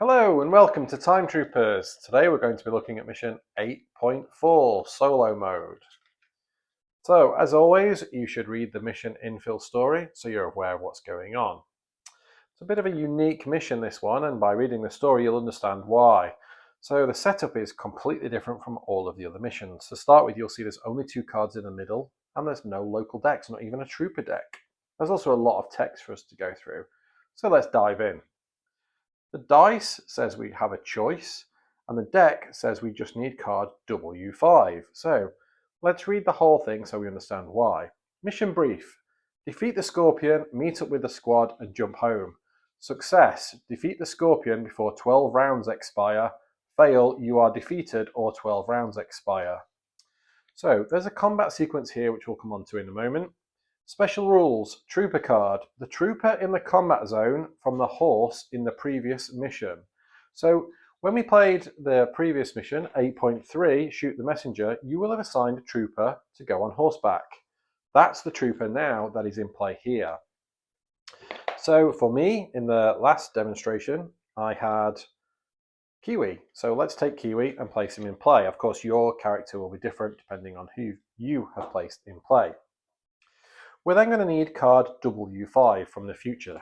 Hello and welcome to Time Troopers. Today we're going to be looking at mission 8.4, Solo Mode. So, as always, you should read the mission infill story so you're aware of what's going on. It's a bit of a unique mission, this one, and by reading the story you'll understand why. So the setup is completely different from all of the other missions. To start with, you'll see there's only two cards in the middle, and there's no local decks, not even a trooper deck. There's also a lot of text for us to go through. So let's dive in. The dice says we have a choice, and the deck says we just need card W5. So let's read the whole thing so we understand why. Mission brief. Defeat the Scorpion, meet up with the squad, and jump home. Success. Defeat the Scorpion before 12 rounds expire. Fail, you are defeated or 12 rounds expire. So there's a combat sequence here which we'll come on to in a moment. Special rules. Trooper card. The trooper in the combat zone from the horse in the previous mission. So when we played the previous mission, 8.3, Shoot the Messenger, you will have assigned a trooper to go on horseback. That's the trooper now that is in play here. So for me, in the last demonstration, I had Kiwi. So let's take Kiwi and place him in play. Of course, your character will be different depending on who you have placed in play. We're then going to need card W5 from the future.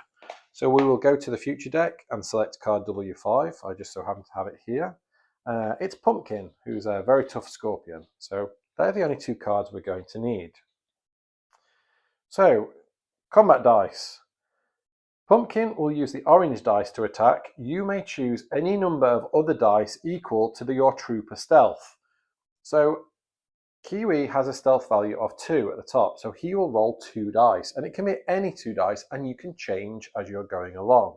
So we will go to the future deck and select card W5. I just so happen to have it here. It's Pumpkin, who's a very tough scorpion. So they're the only two cards we're going to need. So, combat dice. Pumpkin will use the orange dice to attack. You may choose any number of other dice equal to your trooper stealth. So Kiwi has a stealth value of 2 at the top, so he will roll 2 dice, and it can be any 2 dice, and you can change as you're going along.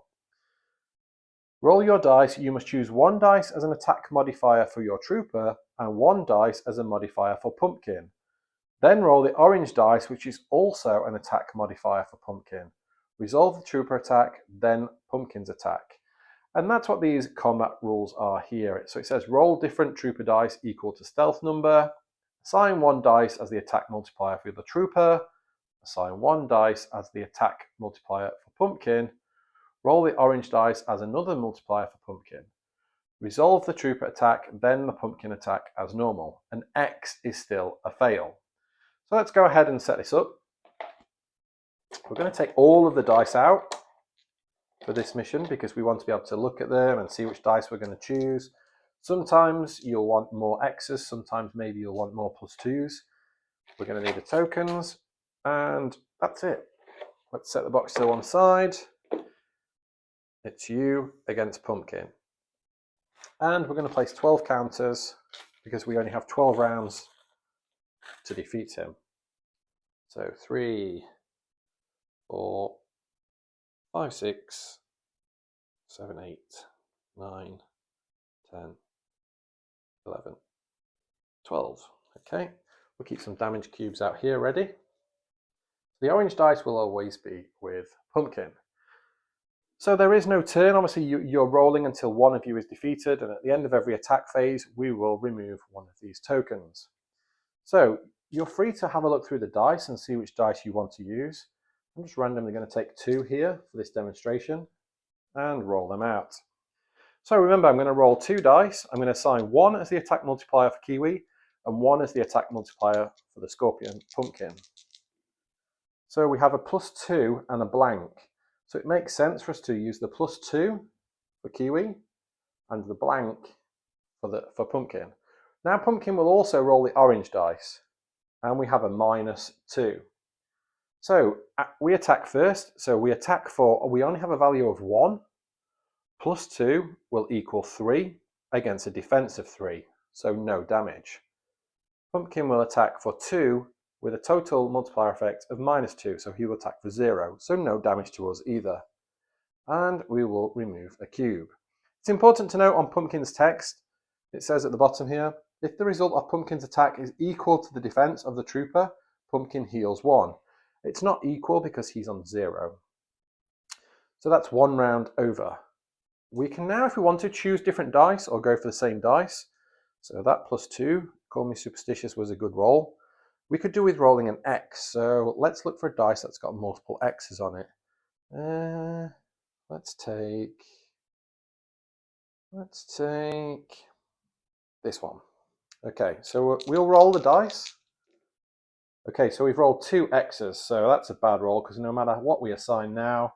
Roll your dice. You must choose 1 dice as an attack modifier for your trooper, and 1 dice as a modifier for Pumpkin. Then roll the orange dice, which is also an attack modifier for Pumpkin. Resolve the trooper attack, then Pumpkin's attack. And that's what these combat rules are here. So it says roll different trooper dice equal to stealth number, assign 1 dice as the attack multiplier for the trooper, assign 1 dice as the attack multiplier for Pumpkin, roll the orange dice as another multiplier for Pumpkin. Resolve the trooper attack, then the Pumpkin attack as normal. An X is still a fail. So let's go ahead and set this up. We're going to take all of the dice out for this mission because we want to be able to look at them and see which dice we're going to choose. Sometimes you'll want more X's, sometimes maybe you'll want more +2s. We're going to need the tokens, and that's it. Let's set the box to one side. It's you against Pumpkin. And we're going to place 12 counters because we only have 12 rounds to defeat him. So 3, 4, 5, 6, 7, 8, 9, 10, 11, 12. Okay, we'll keep some damage cubes out here ready. The orange dice will always be with Pumpkin. So there is no turn. Obviously, you're rolling until one of you is defeated, and at the end of every attack phase, we will remove one of these tokens. So you're free to have a look through the dice and see which dice you want to use. I'm just randomly going to take 2 here for this demonstration and roll them out. So remember, I'm going to roll 2 dice. I'm going to assign 1 as the attack multiplier for Kiwi and 1 as the attack multiplier for the Scorpion Pumpkin. So we have a +2 and a blank. So it makes sense for us to use the +2 for Kiwi and the blank for Pumpkin. Now Pumpkin will also roll the orange dice, and we have a -2. So we attack first. So we attack we only have a value of 1. +2 will equal 3 against a defense of 3, so no damage. Pumpkin will attack for 2 with a total multiplier effect of -2, so he will attack for 0, so no damage to us either. And we will remove a cube. It's important to note on Pumpkin's text, it says at the bottom here, if the result of Pumpkin's attack is equal to the defense of the trooper, Pumpkin heals 1. It's not equal because he's on 0. So that's 1 round over. We can now, if we want to, choose different dice or go for the same dice. So that +2, call me superstitious, was a good roll. We could do with rolling an X. So let's look for a dice that's got multiple X's on it. Let's take Let's take this one. Okay, so we'll roll the dice. Okay, so we've rolled 2 X's, so that's a bad roll because no matter what we assign now,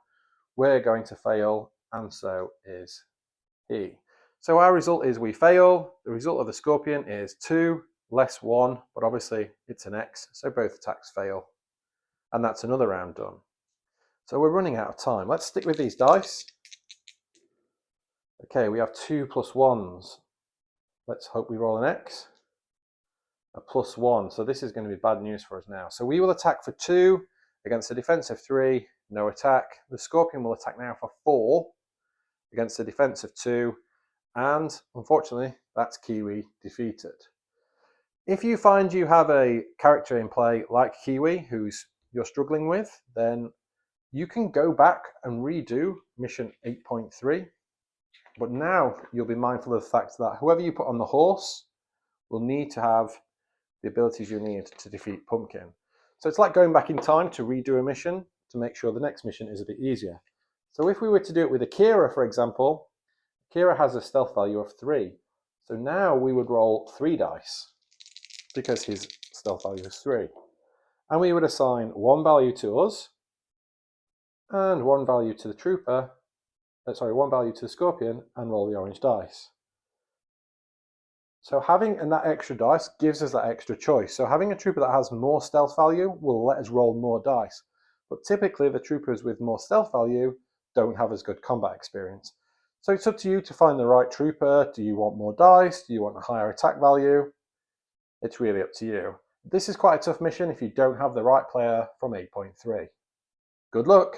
we're going to fail, and so is he. So our result is we fail. The result of the scorpion is 2 less 1, but obviously it's an X, so both attacks fail. And that's another round done. So we're running out of time. Let's stick with these dice. Okay, we have 2 plus 1s. Let's hope we roll an X. A plus 1, so this is going to be bad news for us now. So we will attack for 2 against a defense of 3, no attack. The scorpion will attack now for 4 against a defense of 2, and unfortunately that's Kiwi defeated. If you find you have a character in play like Kiwi who's you're struggling with, then you can go back and redo mission 8.3, but now you'll be mindful of the fact that whoever you put on the horse will need to have the abilities you need to defeat Pumpkin. So it's like going back in time to redo a mission to make sure the next mission is a bit easier. So if we were to do it with Akira, for example, Akira has a stealth value of 3. So now we would roll 3 dice because his stealth value is 3. And we would assign 1 value to us and 1 value to the trooper, 1 value to the scorpion, and roll the orange dice. So having that extra dice gives us that extra choice. So having a trooper that has more stealth value will let us roll more dice. But typically the troopers with more stealth value don't have as good combat experience. So it's up to you to find the right trooper. Do you want more dice? Do you want a higher attack value? It's really up to you. This is quite a tough mission if you don't have the right player from 8.3. Good luck!